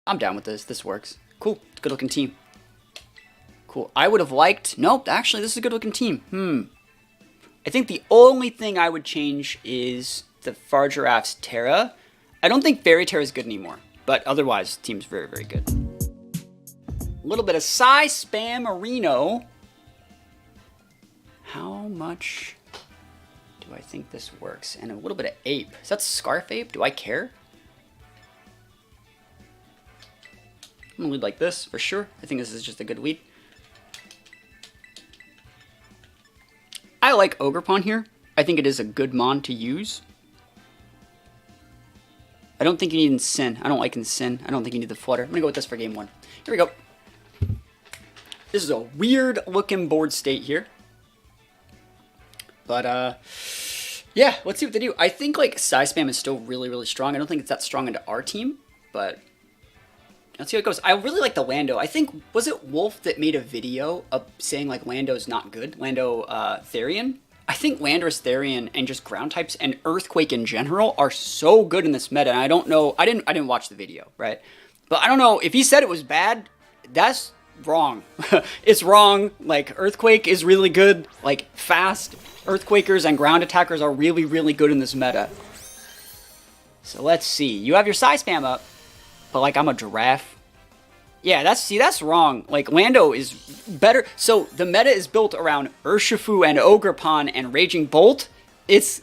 I'm down with this. This works. Cool. Good looking team. Cool. I would have liked... Nope, actually, this is a good looking team. I think the only thing I would change is the FYHJRM's Terra. I don't think Fairy Terra is good anymore. But otherwise, the team's very, very good. A little bit of Spammerino. How much do I think this works? And a little bit of Ape. Is that Scarf Ape? Do I care? I'm gonna lead like this, for sure. I think this is just a good lead. I like Ogerpon here. I think it is a good mon to use. I don't think you need Incin. I don't like Incin. I don't think you need the Flutter. I'm gonna go with this for game 1. Here we go. This is a weird looking board state here. But, yeah, let's see what they do. I think, like, Spam is still really, really strong. I don't think it's that strong into our team, but let's see how it goes. I really like the Lando. I think, was it Wolf that made a video of saying, like, Lando's not good? Lando, Therian? I think Landorus, Therian, and just ground types and Earthquake in general are so good in this meta, and I don't know, I didn't watch the video, right? But I don't know, if he said it was bad, that's wrong. It's wrong. Like, Earthquake is really good, like, fast. Earthquakers and ground attackers are really, really good in this meta. So let's see. You have your Spam up, but like I'm a giraffe. Yeah, that's wrong. Like Lando is better. So the meta is built around Urshifu and Ogerpon and Raging Bolt. He's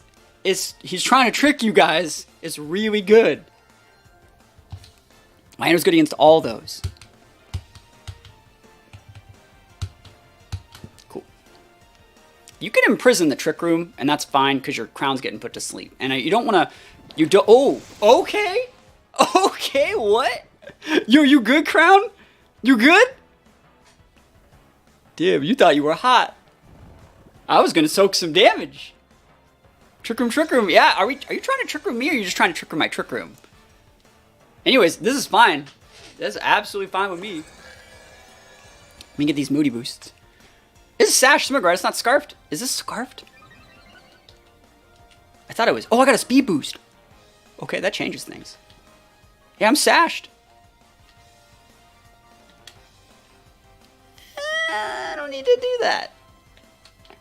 trying to trick you guys. It's really good. Lando's good against all those. You can imprison the Trick Room, and that's fine, because your crown's getting put to sleep. And you don't want to... Oh, okay. Okay, what? Yo, you good, Crown? You good? Damn, you thought you were hot. I was going to soak some damage. Trick Room. Yeah, are you trying to Trick Room me, or are you just trying to Trick Room my Trick Room? Anyways, this is fine. That's absolutely fine with me. Let me get these Moody boosts. This is Sash Smeargle, right? It's not Scarfed. Is this Scarfed? I thought it was. Oh, I got a speed boost. Okay, that changes things. Yeah, I'm sashed. I don't need to do that. I'm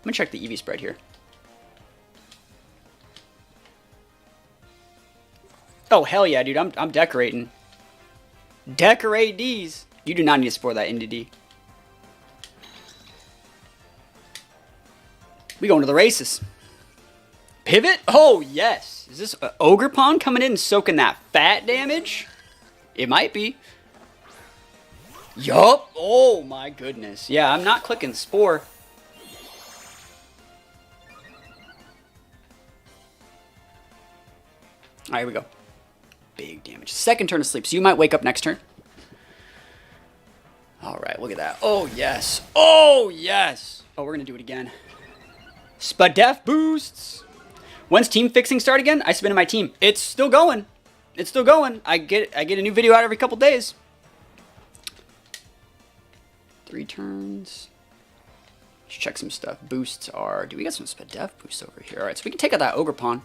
gonna check the EV spread here. Oh, hell yeah, dude. I'm decorating. Decorate these. You do not need to spore that into D. We going to the races. Pivot? Oh, yes. Is this Ogerpon coming in and soaking that fat damage? It might be. Yup. Oh, my goodness. Yeah, I'm not clicking spore. All right, here we go. Big damage. Second turn of sleep, so you might wake up next turn. All right, look at that. Oh, yes. Oh, yes. Oh, we're going to do it again. Spadef boosts. When's team fixing start again? I submitted my team. It's still going. It's still going. I get a new video out every couple days. 3 turns. Let's check some stuff. Boosts are... Do we got some Spadef boosts over here? All right, so we can take out that Ogerpon.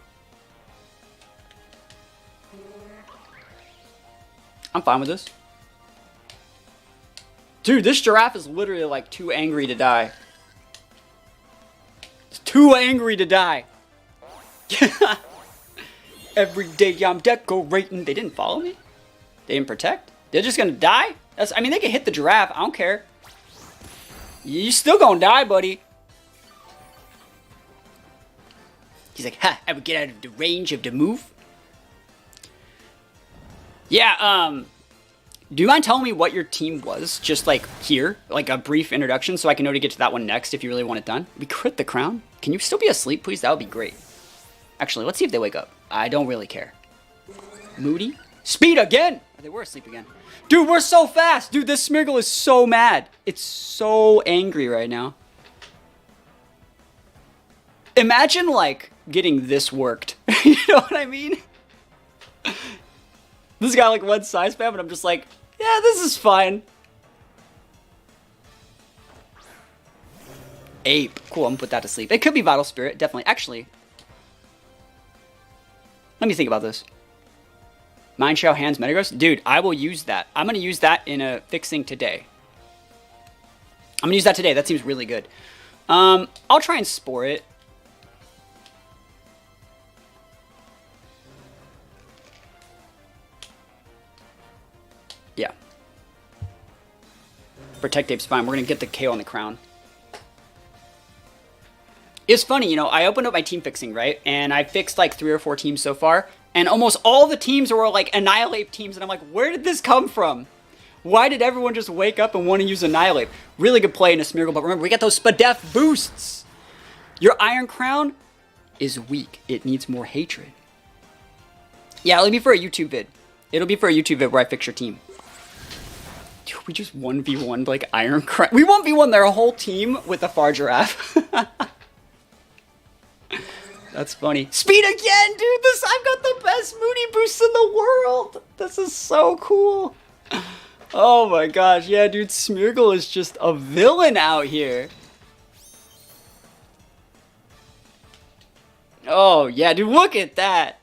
I'm fine with this. Dude, this giraffe is literally like too angry to die. It's too angry to die. Every day I'm decorating. They didn't follow me? They didn't protect? They're just gonna die? I mean, they can hit the giraffe. I don't care. You still gonna die, buddy. He's like, ha, I would get out of the range of the move. Yeah, do you mind telling me what your team was? Just like here, like a brief introduction so I can know to get to that one next if you really want it done. We crit the crown. Can you still be asleep, please? That would be great. Actually, let's see if they wake up. I don't really care. Moody? Speed again! Oh, they were asleep again. Dude, we're so fast! Dude, this Smeargle is so mad. It's so angry right now. Imagine, like, getting this worked. You know what I mean? This guy like one size spam, and I'm just like, yeah, this is fine. Ape. Cool, I'm gonna put that to sleep. It could be Vital Spirit, definitely. Actually, Let me think about this. Mind Shell, Hands, Metagross? Dude, I will use that. I'm going to use that in a fixing today. I'm going to use that today. That seems really good. I'll try and Spore it. Yeah. Protective's fine. We're going to get the KO on the crown. It's funny, you know, I opened up my team fixing, right? And I fixed like 3 or 4 teams so far. And almost all the teams were like Annihilate teams. And I'm like, where did this come from? Why did everyone just wake up and want to use Annihilate? Really good play in a Smeargle, but remember, we got those Spadef boosts. Your Iron Crown is weak. It needs more hatred. Yeah, it'll be for a YouTube vid. It'll be for a YouTube vid where I fix your team. Dude, we just 1v1'd like Iron Crown. We 1v1 their whole team with the FYHJRM. That's funny. Speed again, dude! I've got the best Moody boosts in the world! This is so cool. Oh my gosh, yeah, dude, Smeargle is just a villain out here. Oh, yeah, dude, look at that.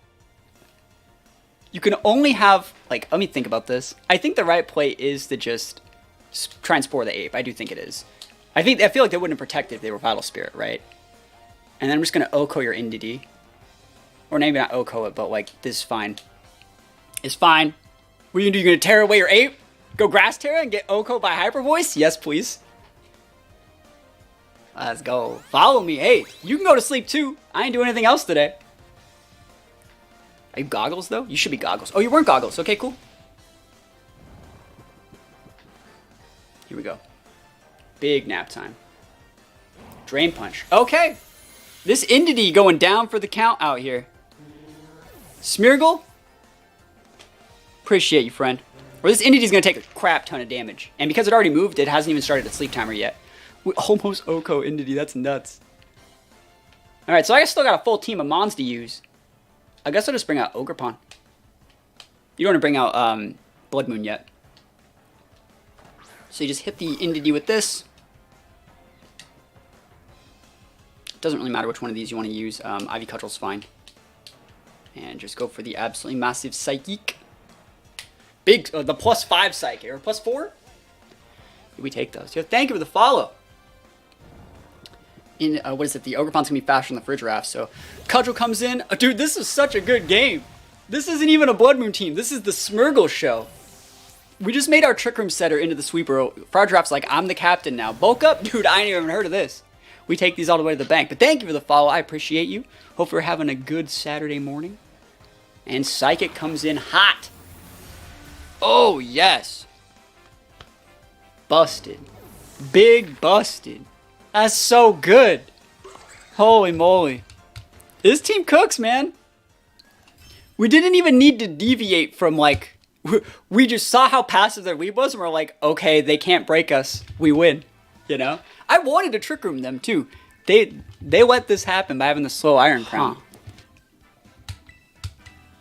You can only have, like, let me think about this. I think the right play is to just try and Spore the Ape. I do think it is. I feel like they wouldn't protect it if they were Vital Spirit, right? And then I'm just going to OHKO your Indeedee. Or maybe not OHKO it, but like, this is fine. It's fine. What are you going to do? You're going to tear away your Ape? Go Grass Terra and get OHKO by Hyper Voice? Yes, please. Let's go. Follow me. Hey, you can go to sleep too. I ain't doing anything else today. Are you Goggles though? You should be Goggles. Oh, you weren't Goggles. Okay, cool. Here we go. Big nap time. Drain Punch. Okay. This Indeedee going down for the count out here. Smeargle. Appreciate you, friend. Or this Indeedee's going to take a crap ton of damage. And because it already moved, it hasn't even started its sleep timer yet. We almost OHKO Indeedee. That's nuts. Alright, so I still got a full team of Mons to use. I guess I'll just bring out Ogerpon. You don't want to bring out Blood Moon yet. So you just hit the Indeedee with this. Doesn't really matter which one of these you want to use. Ivy Cudgel's fine. And just go for the absolutely massive Psychic. Big, the +5 Psychic, or +4? We take those. Yo, thank you for the follow. In, what is it? The Ogerpon's going to be faster than the Fridgeraff, so Cudgel comes in. Oh, dude, this is such a good game. This isn't even a Blood Moon team. This is the Smeargle show. We just made our Trick Room setter into the sweeper. Fridgeraff's like, I'm the captain now. Bulk up? Dude, I ain't even heard of this. We take these all the way to the bank. But thank you for the follow. I appreciate you. Hope you're having a good Saturday morning. And Psychic comes in hot. Oh, yes. Busted. Big busted. That's so good. Holy moly. This team cooks, man. We didn't even need to deviate from, like... We just saw how passive their lead was, and we're like, okay, they can't break us. We win. You know? I wanted to Trick Room them, too. They let this happen by having the slow Iron Crown.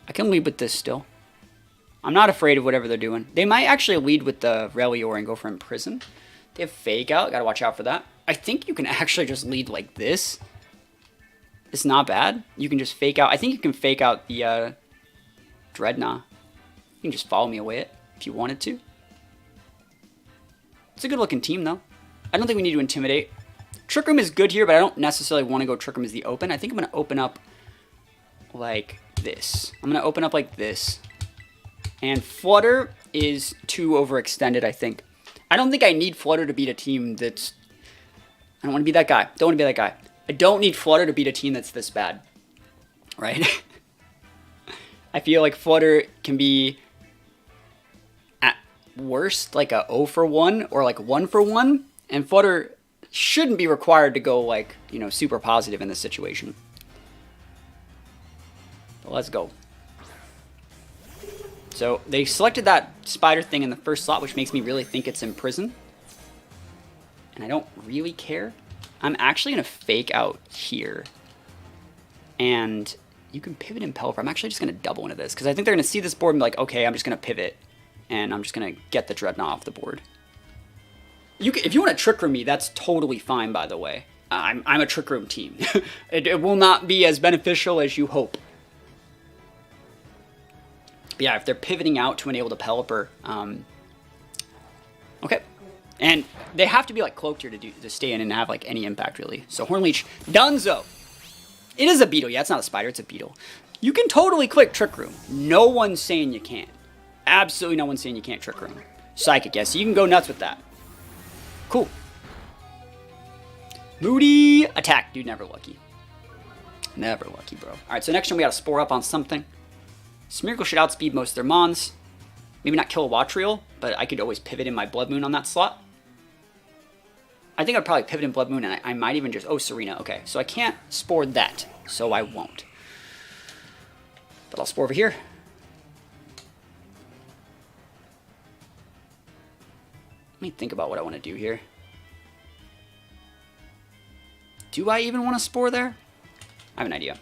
I can lead with this still. I'm not afraid of whatever they're doing. They might actually lead with the Relior and go for Imprison. They have Fake Out. Gotta watch out for that. I think you can actually just lead like this. It's not bad. You can just Fake Out. I think you can Fake Out the Drednaw. You can just follow me away it if you wanted to. It's a good looking team though. I don't think we need to Intimidate. Trick Room is good here, but I don't necessarily want to go Trick Room as the open. I think I'm going to open up like this. I'm going to open up like this. And Flutter is too overextended, I think. I don't think I need Flutter to beat a team that's... I don't want to be that guy. Don't want to be that guy. I don't need Flutter to beat a team that's this bad. Right? I feel like Flutter can be at worst like a 0 for 1 or like 1 for 1. And Flutter shouldn't be required to go like, you know, super positive in this situation. But let's go. So they selected that spider thing in the first slot, which makes me really think it's Imprison. And I don't really care. I'm actually going to Fake Out here. And you can pivot and Pelipper. I'm actually just going to double into this, because I think they're going to see this board and be like, okay, I'm just going to pivot. And I'm just going to get the Drednaw off the board. If you want to Trick Room me, that's totally fine, by the way. I'm a Trick Room team. It will not be as beneficial as you hope. But yeah, if they're pivoting out to enable the Pelipper, okay. And they have to be like cloaked here to stay in and have like any impact really. So Hornleech, Dunzo. It is a beetle. Yeah, it's not a spider, it's a beetle. You can totally click Trick Room. No one's saying you can't. Absolutely no one's saying you can't Trick Room. Psychic, yes, so you can go nuts with that. Cool. Moody, attack. Dude, never lucky. Never lucky, bro. Alright, so next time we got to Spore up on something. Smeargle should outspeed most of their Mons. Maybe not kill a Watriel, but I could always pivot in my Blood Moon on that slot. I think I'd probably pivot in Blood Moon, and I might even just... Oh, Serena. Okay, so I can't Spore that, so I won't. But I'll Spore over here. Let me think about what I want to do here. Do I even want to Spore there? I have an idea.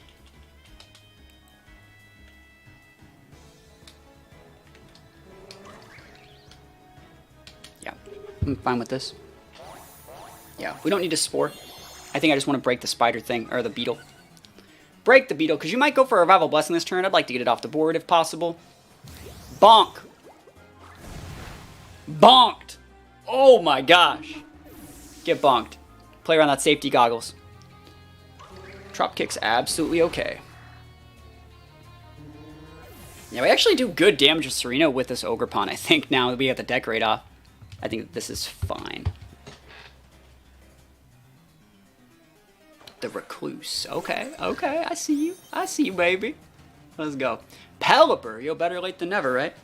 Yeah, I'm fine with this. Yeah, we don't need to Spore. I think I just want to break the spider thing, or the beetle. Break the beetle, because you might go for a Revival Blessing this turn. I'd like to get it off the board if possible. Bonk! Bonked! Oh my gosh! Get bonked. Play around that safety goggles. Drop kick's absolutely okay. Yeah, we actually do good damage with Serena with this Ogerpon, I think, now that we have the Decorate off. I think this is fine. The Recluse. Okay, okay, I see you. I see you, baby. Let's go. Pelipper. Yo, better late than never, right?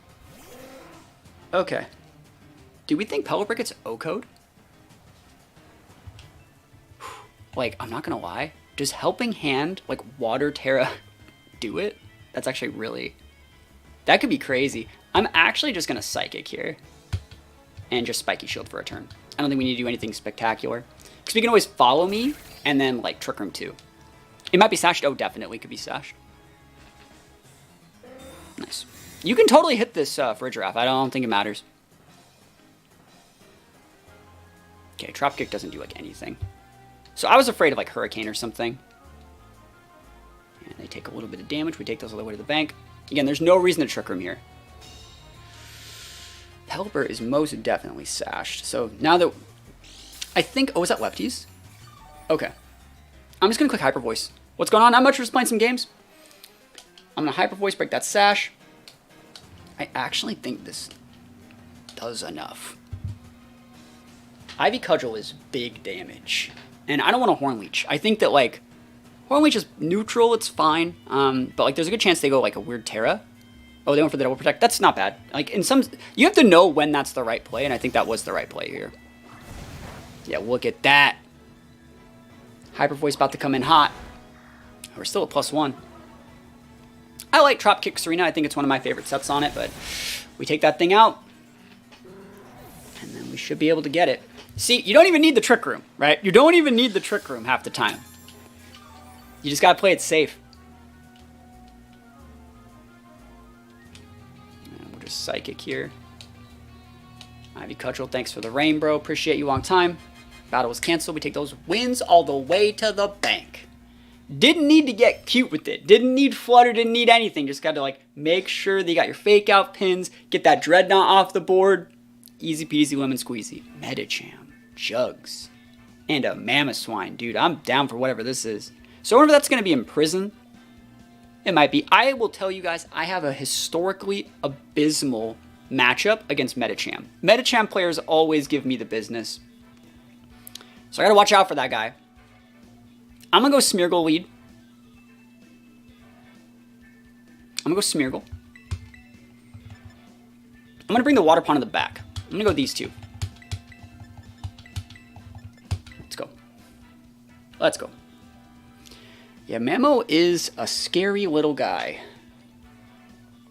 Okay. Do we think Pelipper gets O-Code? Like, I'm not gonna lie. Does Helping Hand, like, Water Terra do it? That's actually really... That could be crazy. I'm actually just gonna Psychic here. And just Spiky Shield for a turn. I don't think we need to do anything spectacular. Because we can always follow me, and then, like, Trick Room too. It might be sashed. Oh, definitely could be sashed. Nice. You can totally hit this Frigiraffe. I don't think it matters. Okay, Drop Kick doesn't do, like, anything. So I was afraid of, like, Hurricane or something. And they take a little bit of damage. We take those all the way to the bank. Again, there's no reason to Trick Room here. Pelipper is most definitely sashed. So now that... I think... Oh, is that lefties? Okay. I'm just going to click Hyper Voice. What's going on? Not much. We're just playing some games. I'm going to Hyper Voice, break that sash. I actually think this does enough. Ivy Cudgel is big damage. And I don't want a Hornleech. I think that, like, Hornleech is neutral. It's fine. But, like, there's a good chance they go, like, a weird Terra. Oh, they went for the Double Protect. That's not bad. Like, in some... You have to know when that's the right play, and I think that was the right play here. Yeah, look at that. Hyper Voice about to come in hot. We're still at +1. I like Drop Kick Serena. I think it's one of my favorite sets on it, but we take that thing out. And then we should be able to get it. See, you don't even need the Trick Room, right? You don't even need the Trick Room half the time. You just gotta play it safe. And we'll just Psychic here. Ivy Cudgel, thanks for the rain, bro. Appreciate you long time. Battle was canceled. We take those wins all the way to the bank. Didn't need to get cute with it. Didn't need Flutter. Didn't need anything. Just got to, like, make sure that you got your fake out pins. Get that Drednaw off the board. Easy peasy lemon squeezy. Medicham. Jugs. And a Mamoswine. Dude, I'm down for whatever this is. So I wonder if that's going to be in prison. It might be. I will tell you guys, I have a historically abysmal matchup against Medicham. Medicham players always give me the business. So I got to watch out for that guy. I'm going to go Smeargle lead. I'm going to go Smeargle. I'm going to bring the Water Pond in the back. I'm going to go these two. Let's go. Let's go. Yeah, Mamo is a scary little guy.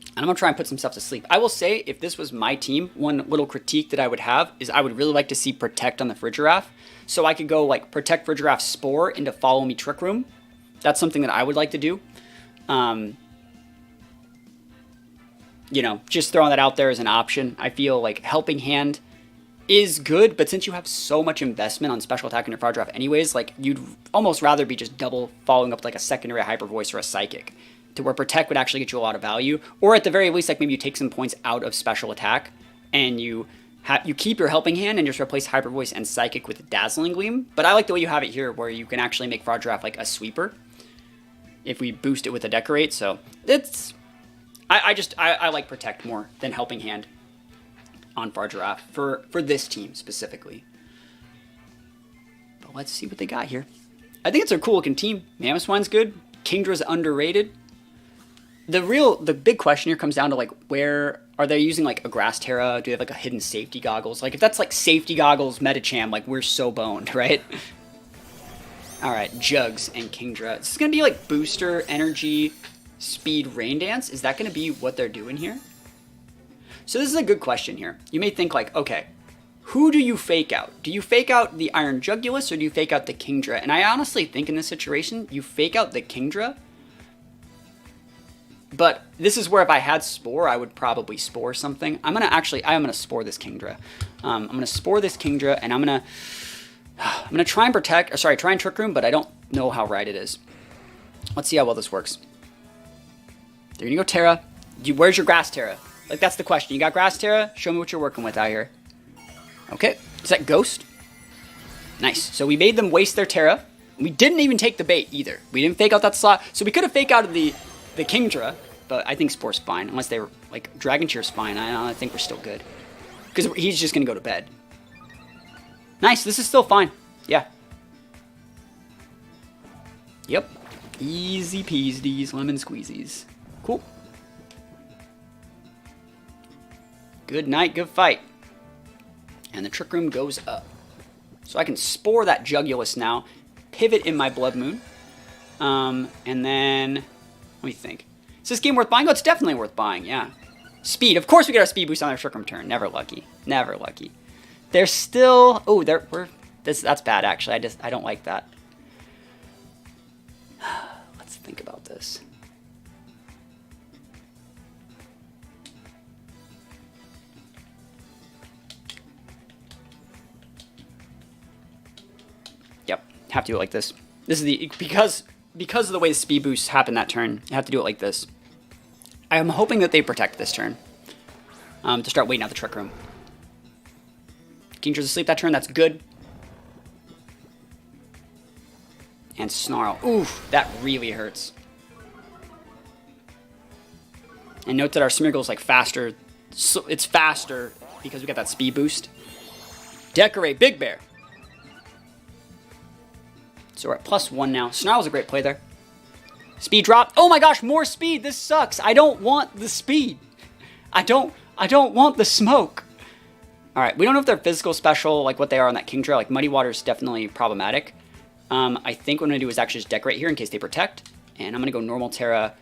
And I'm going to try and put some stuff to sleep. I will say, if this was my team, one little critique that I would have is I would really like to see Protect on the Frigiraffe. So I could go, like, Protect Frigiraffe Spore into Follow Me Trick Room. That's something that I would like to do. You know, just throwing that out there as an option. I feel like Helping Hand is good, but since you have so much investment on Special Attack in your Frigiraffe anyways, like, you'd almost rather be just double following up with, like, a secondary Hyper Voice or a Psychic. to where Protect would actually get you a lot of value. Or at the very least, like maybe you take some points out of Special Attack and you keep your Helping Hand and just replace Hyper Voice and Psychic with Dazzling Gleam. But I like the way you have it here where you can actually make FYHJRM like a sweeper if we boost it with a Decorate. So it's... I like Protect more than Helping Hand on FYHJRM for this team specifically. But let's see what they got here. I think it's a cool looking team. Mamoswine's good. Kingra's underrated. The big question here comes down to like where are they using like a Grass Terra? Do they have like a hidden safety goggles? Like if that's like safety goggles Metacham, like we're so boned, right? All right, Jugs and Kingra. This is gonna be like booster, energy, speed, rain dance. Is that gonna be what they're doing here? So this is a good question here. You may think like, okay, who do you fake out? Do you fake out the Iron Jugulus or do you fake out the Kingra? And I honestly think in this situation, you fake out the Kingra. But this is where if I had Spore, I would probably Spore something. I'm gonna Spore this Kingra. I'm gonna Spore this Kingra, and I'm gonna try and Protect, or sorry, try and Trick Room, but I don't know how right it is. Let's see how well this works. There you go, Terra. Where's your Grass Terra? Like that's the question. You got Grass Terra? Show me what you're working with out here. Okay, is that Ghost? Nice. So we made them waste their Terra. We didn't even take the bait either. We didn't fake out that slot. So we could have fake out the Kingdra, but I think Spore's fine. Unless they were, like, Dragon Cheer's fine. I think we're still good. Because he's just going to go to bed. Nice, this is still fine. Yeah. Yep. Easy peasies, lemon squeezies. Cool. Good night, good fight. And the Trick Room goes up. So I can Spore that Jugulus now. Pivot in my Blood Moon. And then... let me think. Is this game worth buying? Oh, it's definitely worth buying, yeah. Speed. Of course we get our speed boost on our Trick Room turn. Never lucky. Never lucky. They're still... oh, that's bad, actually. I don't like that. Let's think about this. Yep. Have to do it like this. This is the... because of the way the speed boosts happen that turn, you have to do it like this. I'm hoping that they Protect this turn. To start waiting out the Trick Room. Kingra's asleep that turn, that's good. And Snarl. Oof, that really hurts. And note that our Smeargle is like faster. So it's faster because we got that speed boost. Decorate, Big Bear. So we're at +1 now. Snarl's a great play there. Speed drop. Oh my gosh, more speed. This sucks. I don't want the speed. I don't want the smoke. All right, we don't know if they're physical special, like what they are on that Kingdra. Like Muddy Water is definitely problematic. I think what I'm gonna do is actually just Decorate here in case they Protect. And I'm gonna go normal Terra.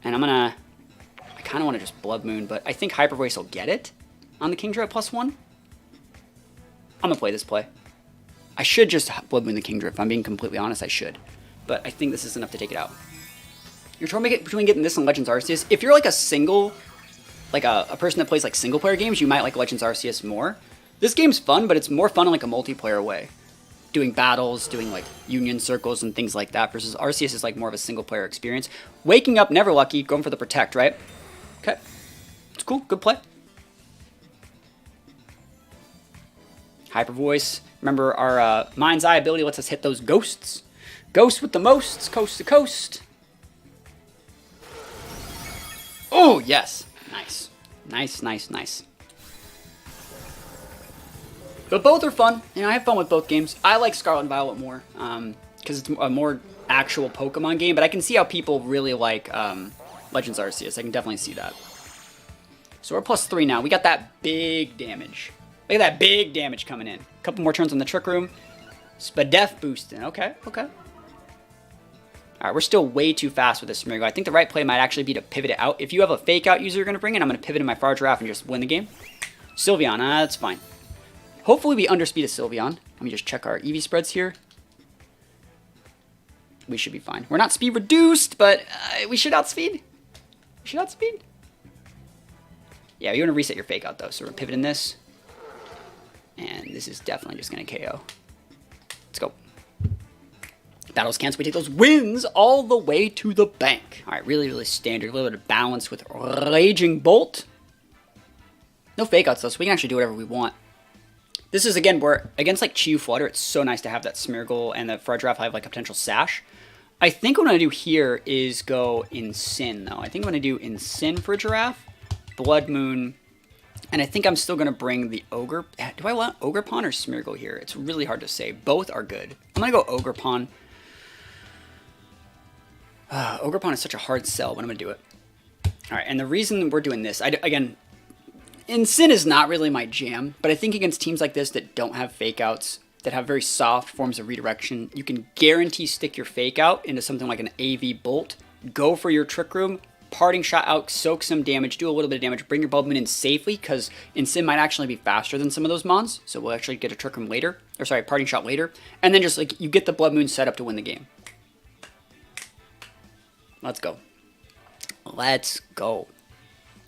And I kind of want to just Blood Moon, but I think Hyper Voice will get it on the Kingdra at +1. I'm gonna play this play. I should just Blood Moon the Kingdra. If I'm being completely honest, I should. But I think this is enough to take it out. You're trying to make it between getting this and Legends Arceus. If you're like a single, like a person that plays like single player games, you might like Legends Arceus more. This game's fun, but it's more fun in like a multiplayer way. Doing battles, doing like union circles and things like that, versus Arceus is like more of a single player experience. Waking up, never lucky, going for the Protect, right? Okay. It's cool, good play. Hyper Voice. Remember, our Mind's Eye ability lets us hit those ghosts. Ghosts with the mosts, coast to coast. Oh, yes. Nice. Nice, nice, nice. But both are fun. You know, I have fun with both games. I like Scarlet and Violet more, because it's a more actual Pokemon game, but I can see how people really like Legends Arceus. I can definitely see that. So we're +3 now. We got that big damage. Look at that big damage coming in. A couple more turns on the Trick Room. Spadef boosting. Okay, okay. Alright, we're still way too fast with this Smeargle. I think the right play might actually be to pivot it out. If you have a fake out user you're going to bring in, I'm going to pivot in my FYHJRM and just win the game. Sylveon, that's fine. Hopefully we underspeed a Sylveon. Let me just check our EV spreads here. We should be fine. We're not speed reduced, but we should outspeed. We should outspeed. Yeah, you want to reset your fake out though, so we're pivoting this. And this is definitely just going to KO. Let's go. Battles cancel. We take those wins all the way to the bank. All right, really, really standard. A little bit of balance with Raging Bolt. No fake outs though, so we can actually do whatever we want. This is, again, where against like Chi-Yu Flutter, it's so nice to have that Smeargle and the FYHJRM have like a potential sash. I think what I'm going to do here is go Incin, though. I think I'm going to do Incin for Giraffe, Blood Moon, and I think I'm still going to bring the Ogre. Do I want Ogerpon or Smeargle here? It's really hard to say. Both are good. I'm going to go Ogerpon. Ogerpon is such a hard sell, but I'm going to do it. All right, and the reason we're doing this, again, Incin is not really my jam, but I think against teams like this that don't have fake outs, that have very soft forms of redirection, you can guarantee stick your fake out into something like an AV Bolt, go for your Trick Room, Parting Shot out, soak some damage, do a little bit of damage, bring your Blood Moon in safely, because Incin might actually be faster than some of those mons, so we'll actually get a Trick Room later, or sorry, Parting Shot later, and then just like, you get the Blood Moon set up to win the game. Let's go. Let's go.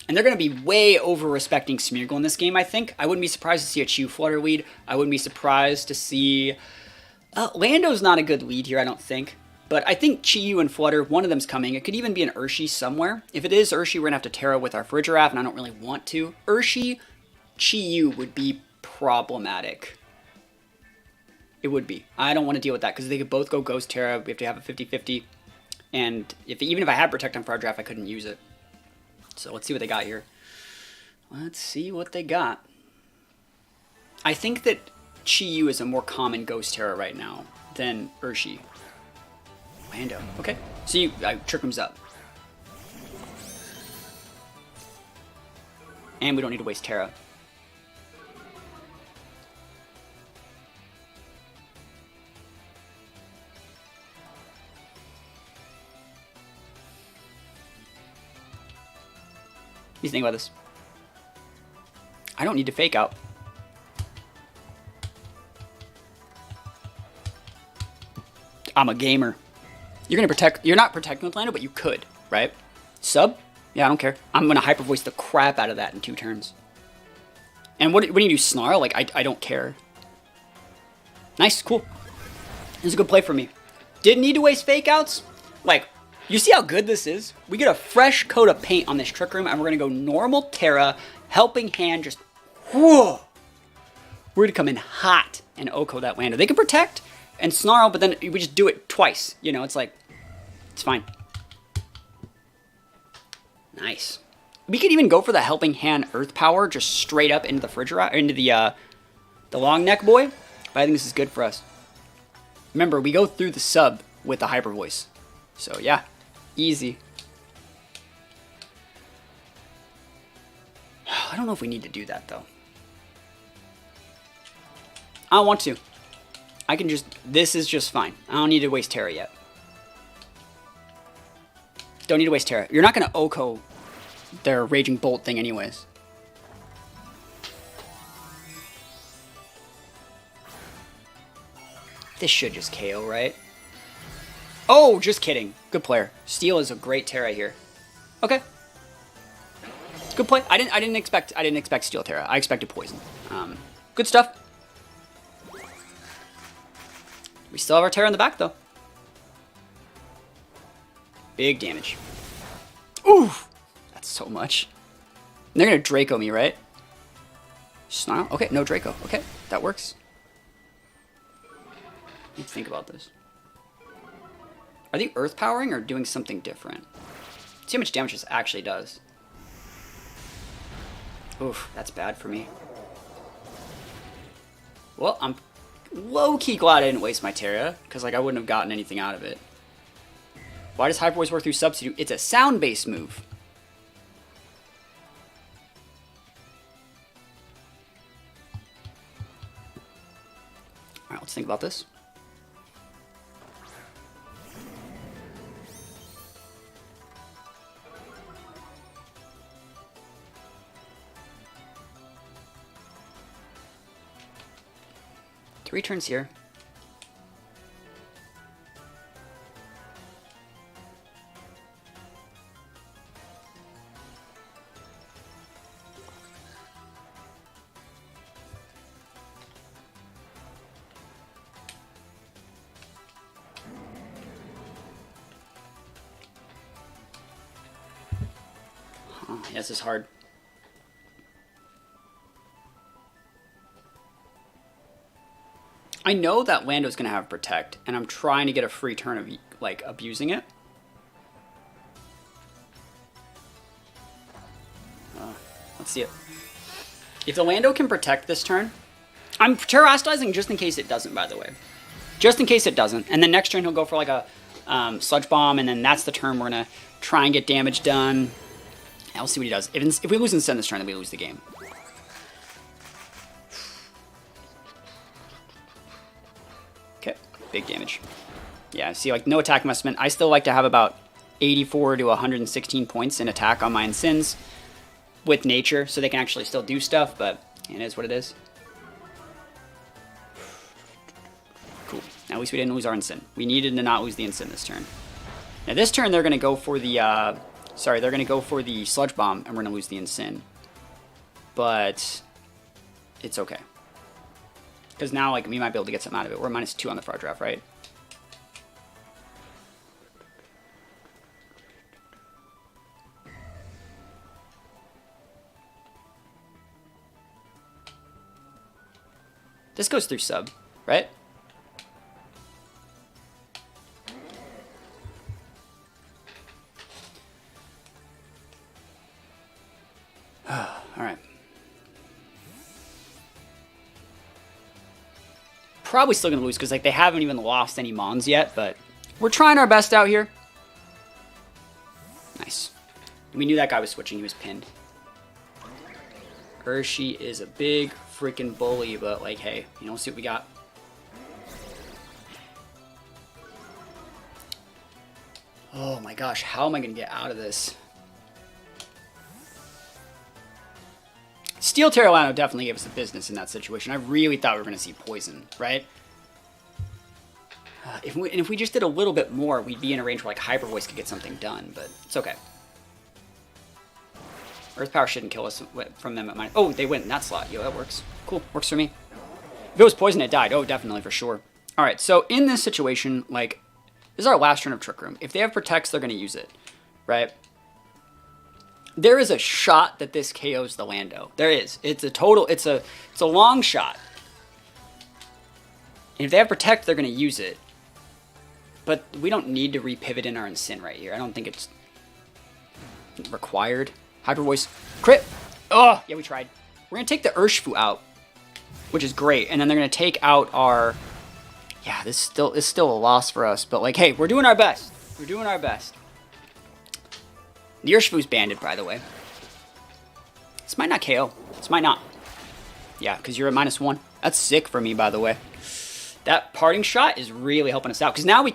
And they're going to be way over-respecting Smeargle in this game, I think. I wouldn't be surprised to see a Chi-Yu Flutter lead. I wouldn't be surprised to see... Lando's not a good lead here, I don't think. But I think Chi-Yu and Flutter, one of them's coming. It could even be an Urshi somewhere. If it is Urshi, we're going to have to Terra with our FYHJRM, and I don't really want to. Urshi, Chi-Yu would be problematic. It would be. I don't want to deal with that, because they could both go Ghost Terra. We have to have a 50-50. And even if I had Protect on FYHJRM, I couldn't use it. So let's see what they got here. Let's see what they got. I think that Chi-Yu is a more common Ghost Terra right now than Urshi. Lando. Okay. So Trick Room's up. And we don't need to waste Terra. What do you think about this? I don't need to fake out. I'm a gamer. You're gonna protect. You're not protecting with Lando, but you could, right? Sub? Yeah, I don't care. I'm gonna hyper voice the crap out of that in 2 turns. And what do you do? Snarl? Like I don't care. Nice, cool. This is a good play for me. Didn't need to waste fake outs. Like, you see how good this is? We get a fresh coat of paint on this Trick Room, and we're going to go normal Terra, Helping Hand, just, whoa. We're going to come in hot and Oko that Lando. They can protect and Snarl, but then we just do it twice. You know, it's like, it's fine. Nice. We could even go for the Helping Hand Earth Power, just straight up into the FYHJRM, into the long neck boy, but I think this is good for us. Remember, we go through the sub with the Hyper Voice. So, yeah. Easy. I don't know if we need to do that, though. I don't want to. I can just... This is just fine. I don't need to waste Terra yet. Don't need to waste Terra. You're not going to Oko their Raging Bolt thing anyways. This should just KO, right? Oh, just kidding. Good player. Steel is a great Terra here. Okay. Good play. I didn't expect Steel Terra. I expected Poison. Good stuff. We still have our Terra in the back though. Big damage. Oof! That's so much. And they're gonna Draco me, right? Snarl? Okay, no Draco. Okay, that works. Let me think about this. Are they Earth Powering or doing something different? See how much damage this actually does. Oof, that's bad for me. Well, I'm low-key glad I didn't waste my Terra, because like I wouldn't have gotten anything out of it. Why does Hyper Voice work through Substitute? It's a sound-based move. Alright, let's think about this. Three turns here. Oh, yeah, this is hard. I know that Lando's going to have Protect, and I'm trying to get a free turn of, like, abusing it. Let's see it. If the Lando can Protect this turn... I'm Terrastizing just in case it doesn't, by the way. Just in case it doesn't. And then next turn he'll go for, like, a Sludge Bomb, and then that's the turn we're going to try and get damage done. And we'll see what he does. If we lose Incend this turn, then we lose the game. Okay, big damage. Yeah, see, like, no attack investment. I still like to have about 84 to 116 points in attack on my Incends with nature, so they can actually still do stuff, but it is what it is. Cool. Now, at least we didn't lose our Incend. We needed to not lose the Incend this turn. Now, this turn, they're going to go for the, they're going to go for the Sludge Bomb, and we're going to lose the Incend. But it's okay. Because now, like, we might be able to get something out of it. We're -2 on the far draft, right? This goes through sub, right? Alright. Probably still going to lose because, like, they haven't even lost any Mons yet, but we're trying our best out here. Nice. We knew that guy was switching. He was pinned. Urshi is a big freaking bully, but, like, hey, you know, let's see what we got. Oh my gosh, how am I going to get out of this? Steel Terralano definitely gave us a business in that situation. I really thought we were going to see poison, right? If we just did a little bit more, we'd be in a range where, like, Hyper Voice could get something done, but it's okay. Earth Power shouldn't kill us from them at mine. Oh, they win in that slot. Yo, that works. Cool. Works for me. If it was poison, it died. Oh, definitely, for sure. All right, so in this situation, like, this is our last turn of Trick Room. If they have Protects, they're going to use it, right? There is a shot that this KOs the Lando. There is. It's a long shot. And if they have Protect, they're going to use it. But we don't need to repivot in our Incend right here. I don't think it's required. Hyper Voice. Crit! Oh, yeah, we tried. We're going to take the Urshifu out, which is great. And then they're going to take out our... Yeah, this is still a loss for us. But, like, hey, we're doing our best. We're doing our best. The Urshifu's banded, by the way. This might not KO. This might not. Yeah, because you're at -1. That's sick for me, by the way. That parting shot is really helping us out. Because now we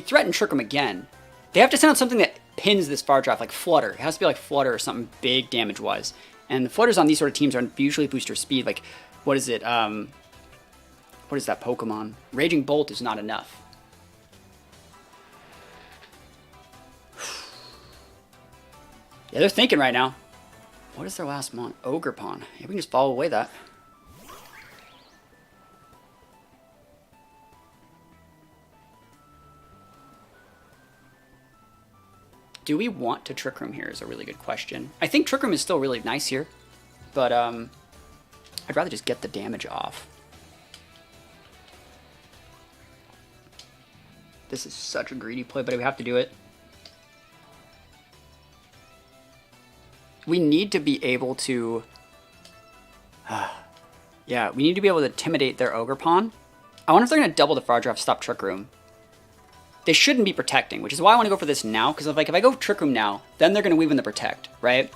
threaten Trick Room again. They have to send out something that pins this far draft, like Flutter. It has to be like Flutter or something big damage-wise. And the Flutters on these sort of teams are usually booster speed. Like, what is it? What is that Pokemon? Raging Bolt is not enough. Yeah, they're thinking right now. What is their last mon? Ogre Pawn. Yeah, we can just follow away that. Do we want to Trick Room here is a really good question. I think Trick Room is still really nice here. But I'd rather just get the damage off. This is such a greedy play, but we have to do it. We need to be able to... yeah, we need to be able to intimidate their Ogre Pawn. I wonder if they're going to double the far draft to stop Trick Room. They shouldn't be protecting, which is why I want to go for this now. Because if I go Trick Room now, then they're going to weave in the Protect, right?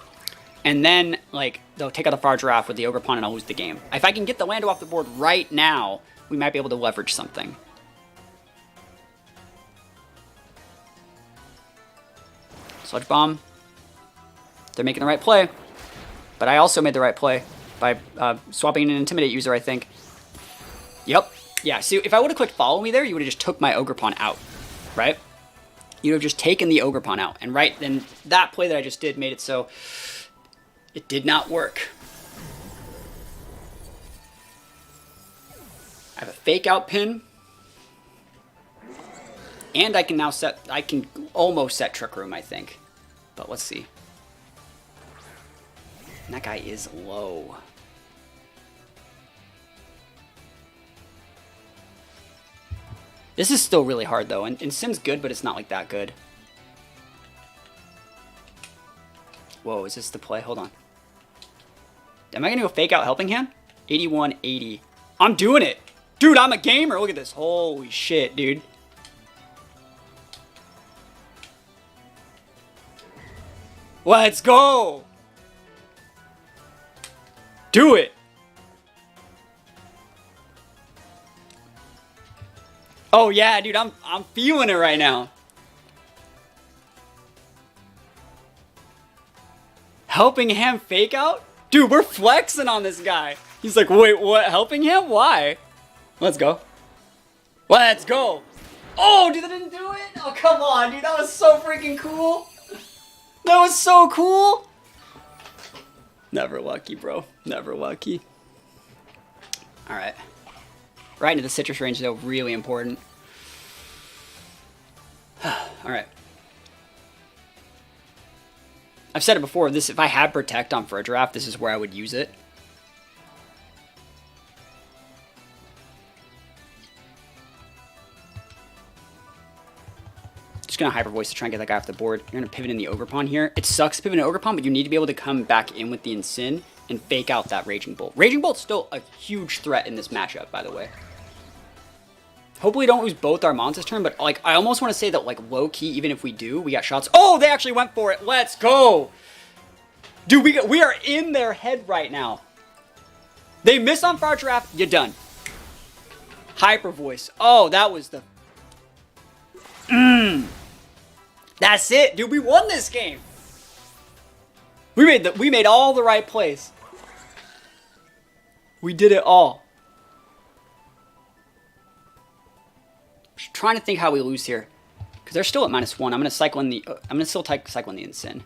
And then, like, they'll take out the far draft with the Ogre Pawn and I'll lose the game. If I can get the Lando off the board right now, we might be able to leverage something. Sludge Bomb. They're making the right play. But I also made the right play by swapping in an Intimidate user, I think. Yep. Yeah, see, if I would have clicked Follow Me there, you would have just took my Ogre Pawn out, right? You'd have just taken the Ogre Pawn out. And then that play that I just did made it so it did not work. I have a fake out pin. And I can now I can almost set Trick Room, I think. But let's see. And that guy is low. This is still really hard, though. And Sim's good, but it's not, like, that good. Whoa, is this the play? Hold on. Am I going to go fake out Helping Hand? 81-80. I'm doing it. Dude, I'm a gamer. Look at this. Holy shit, dude. Let's go. Do it. Oh yeah, dude, I'm feeling it right now. Helping Hand fake out? Dude, we're flexing on this guy. He's like, wait, what? Helping Hand? Why? Let's go. Let's go. Oh, dude, that didn't do it? Oh, come on, dude. That was so freaking cool. That was so cool. Never lucky, bro. Never lucky. All right. Right into the citrus range, though. Really important. All right. I've said it before. This, if I had Protect on for a draft, this is where I would use it. Just gonna Hyper Voice to try and get that guy off the board. You're gonna pivot in the Ogerpon here. It sucks pivoting Ogerpon, but you need to be able to come back in with the Incin and fake out that Raging Bolt. Raging Bolt's still a huge threat in this matchup, by the way. Hopefully we don't lose both our mons this turn, but like I almost want to say that like low key, even if we do, we got shots. Oh, they actually went for it. Let's go. Dude, we are in their head right now. They miss on Fire Draft, you're done. Hyper Voice. Oh, that was the... That's it, dude. We won this game. We made all the right plays. We did it all. Just trying to think how we lose here, because they're still at -1. I'm gonna cycle in the. I'm gonna still cycle in the Incin.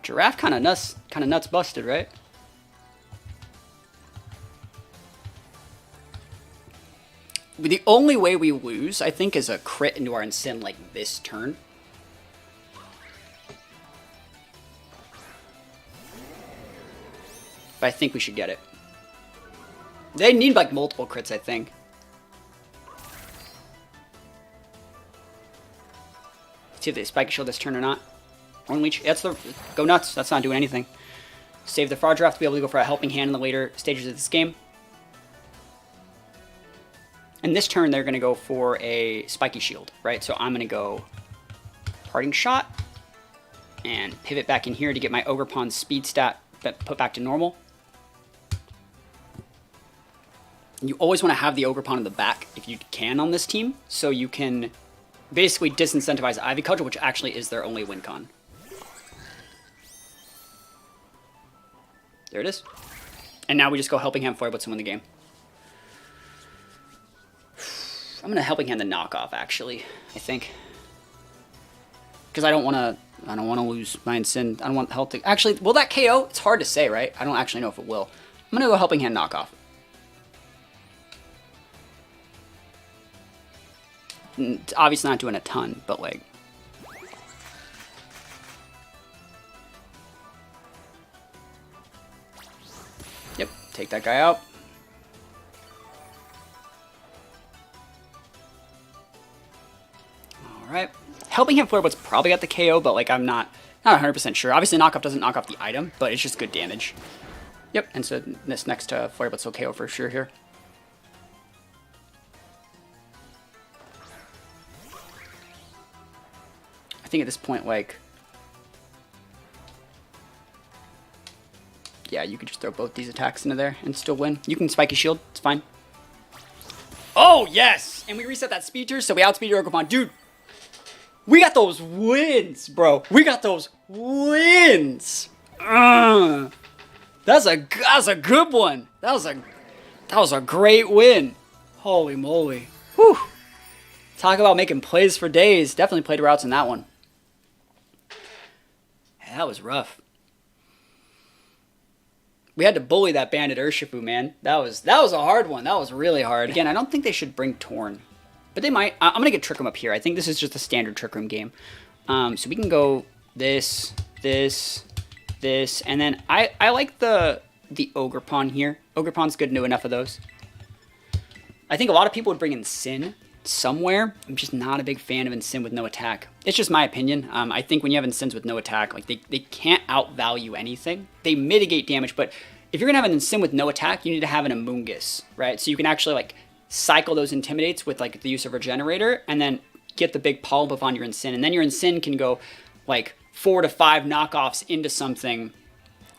Giraffe kind of nuts busted, right? The only way we lose, I think, is a crit into our Incin like this turn. But I think we should get it. They need like multiple crits, I think. Let's see if they Spike Shield this turn or not. One leech. That's the go nuts. That's not doing anything. Save the Far Draft to be able to go for a Helping Hand in the later stages of this game. And this turn, they're going to go for a Spiky Shield, right? So I'm going to go Parting Shot and pivot back in here to get my Ogerpon's speed stat put back to normal. You always want to have the Ogerpon in the back if you can on this team, so you can basically disincentivize Ivy Cudgel, which actually is their only win con. There it is. And now we just go Helping Hand Flare Blitz and win the game. I'm gonna Helping Hand the knockoff, actually, I think. Because I don't wanna lose my Incin. I don't want health to actually, will that KO? It's hard to say, right? I don't actually know if it will. I'm gonna go Helping Hand knockoff. It's obviously not doing a ton, but like... Yep, take that guy out. Alright. Helping Hand Flare Blitz probably got the KO, but like I'm not 100% sure. Obviously knockoff doesn't knock off the item, but it's just good damage. Yep, and so this next Flare Blitz will KO for sure here. I think at this point, like... Yeah, you could just throw both these attacks into there and still win. You can Spiky Shield, it's fine. Oh, yes! And we reset that speed tier, so we outspeed your Ogerpon. Dude, we got those wins, bro. We got those wins. That's a good one. That was a great win. Holy moly. Whew. Talk about making plays for days. Definitely played routes in that one. Yeah, that was rough. We had to bully that bandit Urshifu, man. That was a hard one. That was really hard. Again, I don't think they should bring Torn. But they might. I'm going to get Trick Room up here. I think this is just a standard Trick Room game. So we can go this, this, and then I like the Ogre Pawn here. Ogre Pawn's good to know enough of those. I think a lot of people would bring in Sin somewhere. I'm just not a big fan of Ensign with no attack. It's just my opinion. I think when you have Ensigns with no attack, like they can't outvalue anything. They mitigate damage, but if you're gonna have an Ensign with no attack, you need to have an Amoonguss, right? So you can actually like cycle those Intimidates with like the use of Regenerator, and then get the big Pollen Buff on your Ensign, and then your Ensign can go like 4 to 5 knockoffs into something,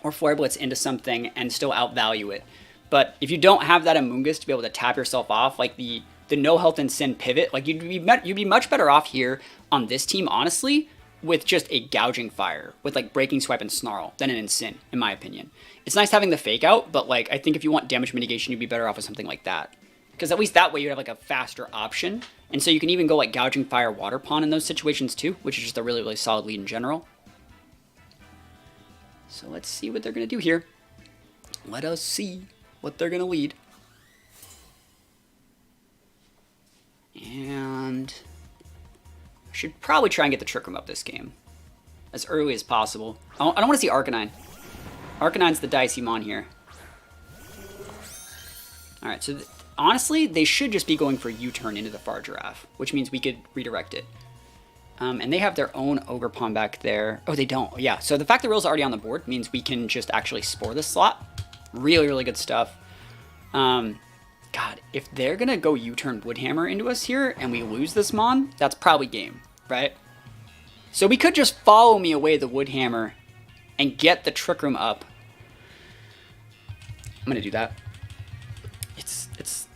or Flare Blitz into something, and still outvalue it. But if you don't have that Amoonguss to be able to tap yourself off, like the no health and Sin pivot, like you'd be much better off here on this team, honestly, with just a Gouging Fire, with like Breaking Swipe and Snarl, than an Ensign, in my opinion. It's nice having the Fake Out, but like I think if you want damage mitigation, you'd be better off with something like that. Because at least that way you'd have like a faster option. And so you can even go like Gouging Fire, Water Pawn in those situations too, which is just a really, really solid lead in general. So let's see what they're going to do here. Let us see what they're going to lead. And I should probably try and get the Trick Room up this game as early as possible. I don't want to see Arcanine. Arcanine's the dicey mon here. Alright, so honestly, they should just be going for U-turn into the Far Giraffe, which means we could redirect it. And they have their own Ogre Pawn back there. Oh, they don't. Yeah, so the fact that Rill's already on the board means we can just actually Spore this slot. Really, really good stuff. God, if they're going to go U-turn Woodhammer into us here and we lose this Mon, that's probably game, right? So we could just follow me away the Woodhammer and get the Trick Room up. I'm going to do that.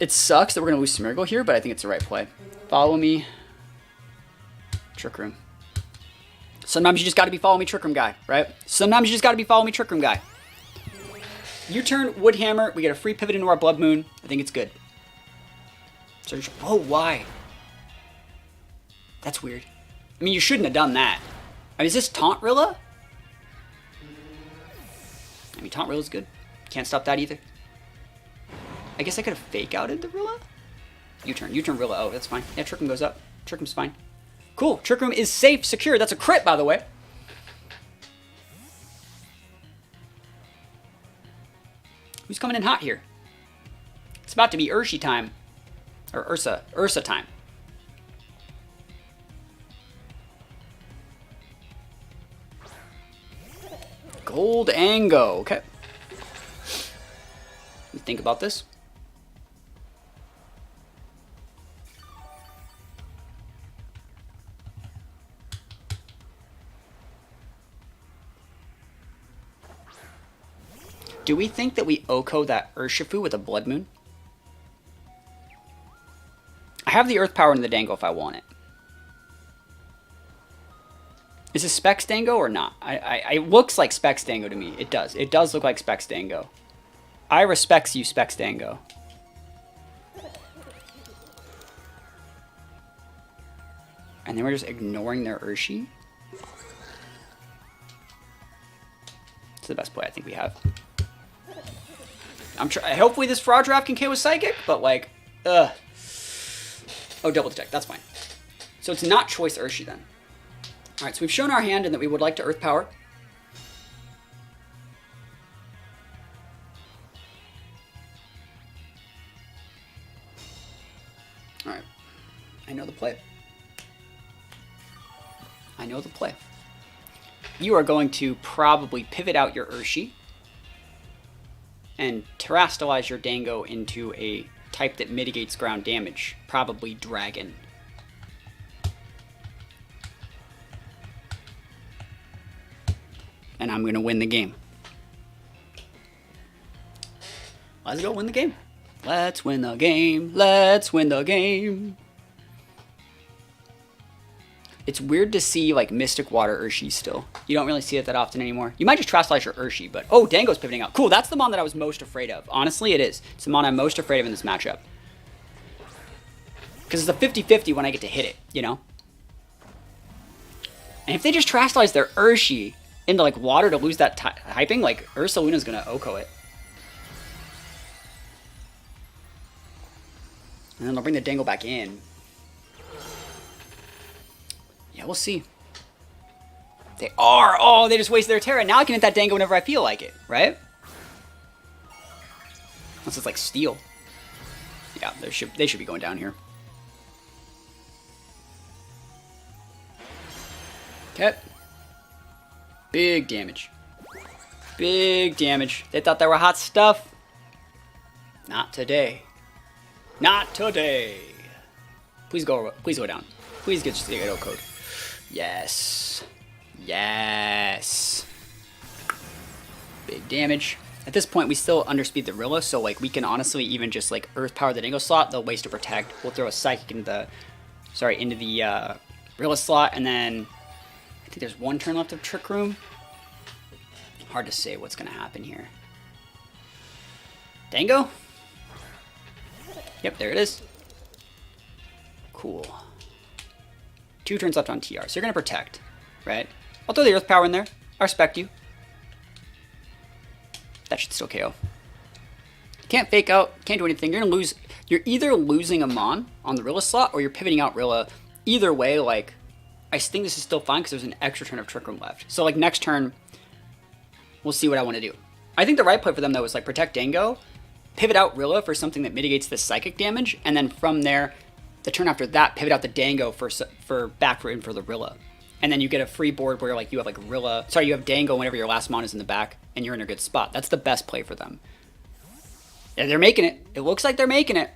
It sucks that we're going to lose Smeargle here, but I think it's the right play. Follow me. Trick Room. Sometimes you just got to be follow me Trick Room guy, right? Sometimes you just got to be follow me Trick Room guy. U-turn, Woodhammer, we get a free pivot into our Blood Moon. I think it's good. Search. Oh, why? That's weird. I mean, you shouldn't have done that. I mean, is this Taunt Rilla? I mean, Taunt Rilla's good. Can't stop that either. I guess I could have Fake Outed the Rilla? U-turn Rilla. Oh, that's fine. Yeah, Trick Room goes up. Trick Room's fine. Cool. Trick Room is safe, secure. That's a crit, by the way. Who's coming in hot here? It's about to be Urshi time. Or Ursa time. Gold Ango. Okay. Let me think about this. Do we think that we Oko that Urshifu with a Blood Moon? I have the Earth Power in the Dengo if I want it. Is it Specs Dengo or not? It looks like Specs Dengo to me. It does. It does look like Specs Dengo. I respects you, Specs Dengo. And then we're just ignoring their Urshi. It's the best play I think we have. Hopefully this Fraud Draft can KO with Psychic, but like, ugh. Oh, double detect. That's fine. So it's not choice Urshi then. All right, so we've shown our hand and that we would like to Earth Power. All right. I know the play. I know the play. You are going to probably pivot out your Urshi and terrastalize your Dengo into a type that mitigates ground damage, probably Dragon. And I'm going to win the game. Let's go win the game. Let's win the game. Let's win the game. It's weird to see like Mystic Water Urshi still. You don't really see it that often anymore. You might just Terrastalize your Urshi, but oh, Dango's pivoting out. Cool, that's the mon that I was most afraid of. Honestly, it is. It's the mon I'm most afraid of in this matchup. Because it's a 50-50 when I get to hit it, you know? And if they just Terrastalize their Urshi into like water to lose that hyping, like Ursaluna's gonna Oko it. And then they'll bring the Dengo back in. Yeah, we'll see. They are. Oh, they just wasted their Terra. Now I can hit that Dengo whenever I feel like it, right? Unless it's like steel. Yeah, they should be going down here. Okay. Big damage. Big damage. They thought they were hot stuff. Not today. Not today. Please go down. Please get your Stego code. Yes. Yes. Big damage. At this point, we still underspeed the Rilla, so like we can honestly even just like Earth Power the Dengo slot. They'll waste to protect. We'll throw a Psychic into the Rilla slot, and then I think there's one turn left of Trick Room. Hard to say what's gonna happen here. Dengo? Yep, there it is. Cool. 2 turns left on TR, so you're gonna protect, right? I'll throw the Earth Power in there. I respect you. That should still KO. Can't fake out, can't do anything. You're gonna lose. You're either losing a Mon on the Rilla slot or you're pivoting out Rilla. Either way, like, I think this is still fine because there's an extra turn of Trick Room left. So, like, next turn, we'll see what I want to do. I think the right play for them, though, is, like, protect Dengo, pivot out Rilla for something that mitigates the psychic damage, and then from there, the turn after that, pivot out the Dengo for back for in for the Rilla. And then you get a free board where like you have like Rilla. Sorry, you have Dengo whenever your last Mon is in the back, and you're in a good spot. That's the best play for them. Yeah, they're making it. It looks like they're making it.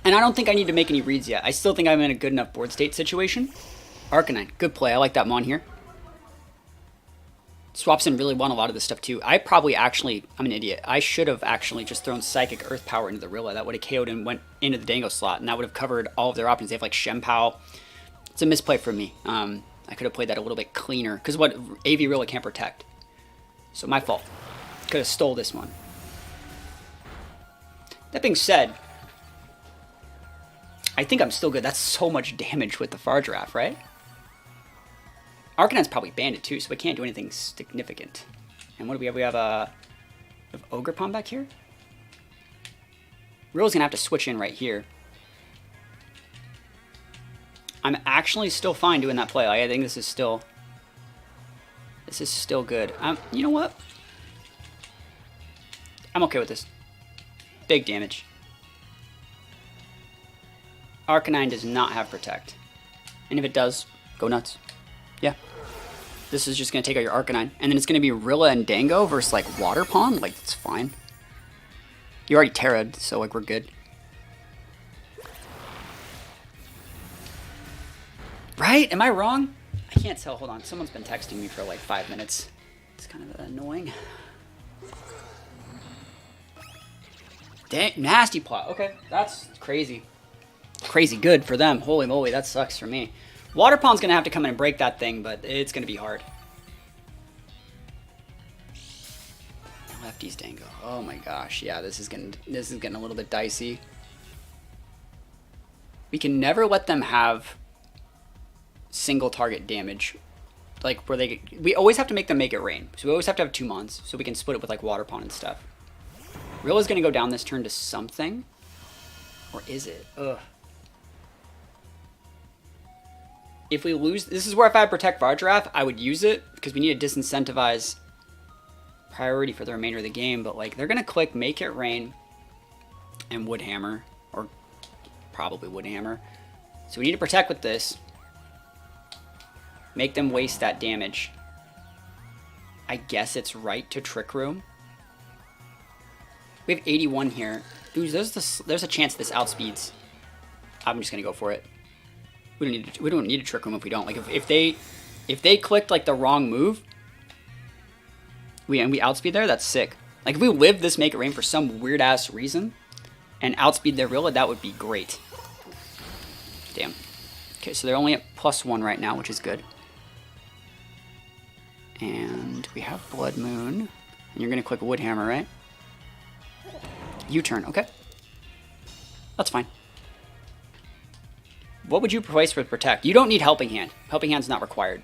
And I don't think I need to make any reads yet. I still think I'm in a good enough board state situation. Arcanine, good play. I like that Mon here. Swaps in really won a lot of this stuff too. I probably actually, I'm an idiot. I should have actually just thrown Psychic Earth Power into the Rilla. That would have KO'd and went into the Dengo slot, and that would have covered all of their options. They have like Shempow. It's a misplay for me. I could have played that a little bit cleaner, because what AV Rilla can't protect. So my fault. Could have stole this one. That being said, I think I'm still good. That's so much damage with the Far Giraffe, right? Arcanine's probably banded too, so we can't do anything significant. And what do we have? We have Ogerpon back here? Rilla's gonna have to switch in right here. I'm actually still fine doing that play. I think this is still good. You know what? I'm okay with this. Big damage. Arcanine does not have Protect. And if it does, go nuts. Yeah. This is just going to take out your Arcanine. And then it's going to be Rilla and Dengo versus, like, Water Pond. Like, it's fine. You already Terra'd, so, like, we're good. Right? Am I wrong? I can't tell. Hold on. Someone's been texting me for, like, 5 minutes. It's kind of annoying. Dang, nasty plot. Okay, that's crazy. Crazy good for them. Holy moly, that sucks for me. Water Pond's going to have to come in and break that thing, but it's going to be hard. Lefties Dengo. Oh my gosh. Yeah, this is getting a little bit dicey. We can never let them have single target damage. Like where we always have to make them make it rain. So we always have to have 2 mons so we can split it with like Water Pond and stuff. Rilla's going to go down this turn to something. Or is it? Ugh. If we lose, this is where if I had Protect Vargirath, I would use it because we need to disincentivize priority for the remainder of the game. But like they're gonna click Make It Rain and Woodhammer, or probably Woodhammer. So we need to protect with this. Make them waste that damage. I guess it's right to Trick Room. We have 81 here. Dude, there's a chance this outspeeds. I'm just gonna go for it. We don't need to Trick Room if we don't. Like if they clicked like the wrong move, we outspeed there, that's sick. Like if we live this Make It Rain for some weird ass reason and outspeed their Rilla, that would be great. Damn. Okay, so they're only at +1 right now, which is good. And we have Blood Moon. And you're gonna click Woodhammer, right? U-turn, okay. That's fine. What would you place with Protect? You don't need Helping Hand. Helping Hand's not required.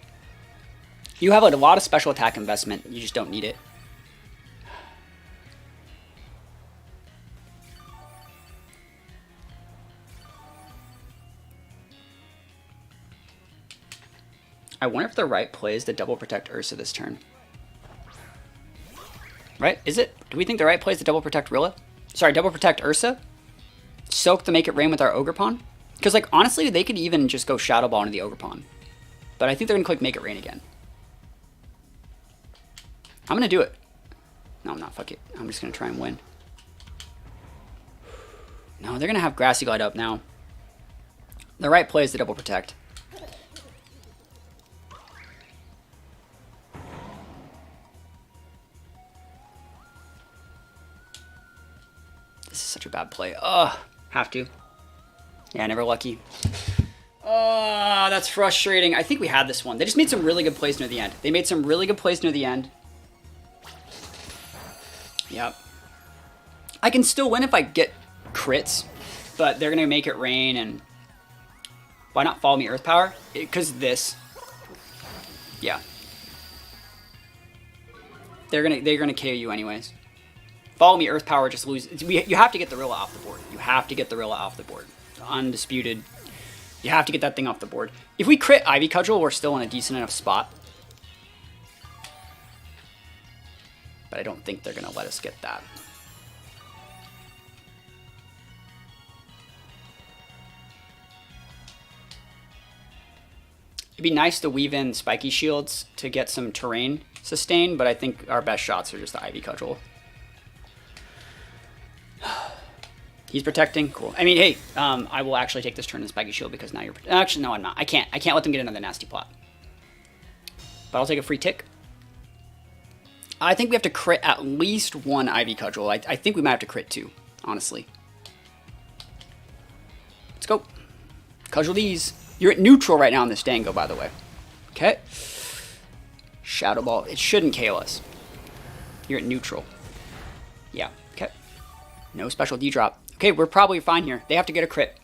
You have like, a lot of special attack investment. You just don't need it. I wonder if the right play is to double protect Ursa this turn. Right? Is it? Do we think the right play is to double protect Rilla? Sorry, double protect Ursa? Soak to make it rain with our Ogre Pawn? Because, like, honestly, they could even just go Shadow Ball into the Ogre Pawn. But I think they're going to click Make It Rain again. I'm going to do it. No, I'm not. Fuck it. I'm just going to try and win. No, they're going to have Grassy Glide up now. The right play is to double protect. This is such a bad play. Ugh. Have to. Yeah, never lucky. Oh, that's frustrating. I think we had this one. They just made some really good plays near the end. They made some really good plays near the end. Yep. I can still win if I get crits, but they're going to make it rain, and why not follow me Earth Power? Because this. Yeah. They're gonna KO you anyways. Follow me Earth Power, just lose. You have to get the Rilla off the board. You have to get the Rilla off the board. Undisputed. You have to get that thing off the board. If we crit Ivy Cudgel, we're still in a decent enough spot. But I don't think they're going to let us get that. It'd be nice to weave in Spiky Shields to get some terrain sustain, but I think our best shots are just the Ivy Cudgel. He's protecting. Cool. I mean, hey, I will actually take this turn in Spiky Shield because now you're... Actually, no, I'm not. I can't let them get another nasty plot. But I'll take a free tick. I think we have to crit at least one Ivy Cudgel. I think we might have to crit two, honestly. Let's go. Cudgel these. You're at neutral right now on this Dengo, by the way. Okay. Shadow Ball. It shouldn't KO us. You're at neutral. Yeah. Okay. No special D-drop. Okay, we're probably fine here. They have to get a crit.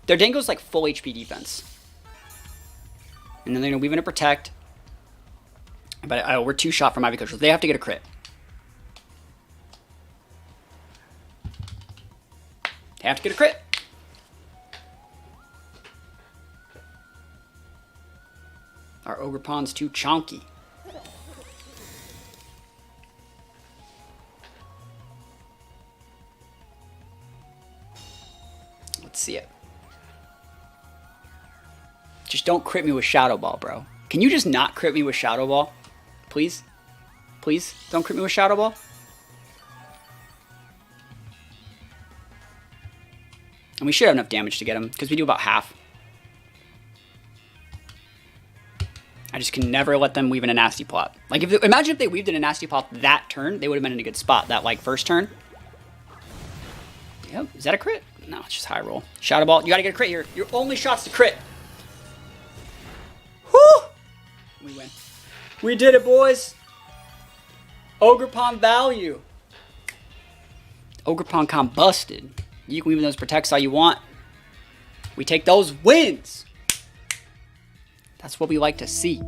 Their Dengo's like full HP defense. And then they're going to weave in a protect. But we're two shot from Ivy Cudgel. They have to get a crit. They have to get a crit. Our Ogre Pawn's too chonky. Let's see it. Just don't crit me with Shadow Ball, bro. Can you just not crit me with Shadow Ball? Please? Please don't crit me with Shadow Ball. And we should have enough damage to get him, because we do about half. I just can never let them weave in a nasty plot. Like, imagine if they weaved in a nasty plot that turn, they would have been in a good spot. That, like, first turn. Yep. Is that a crit? No, it's just high roll. Shadow Ball. You gotta get a crit here. Your only shot's to crit. Whew! We win. We did it, boys. Ogre Pawn value. Ogre Pawn combusted. You can weave in those protects all you want. We take those wins. That's what we like to see.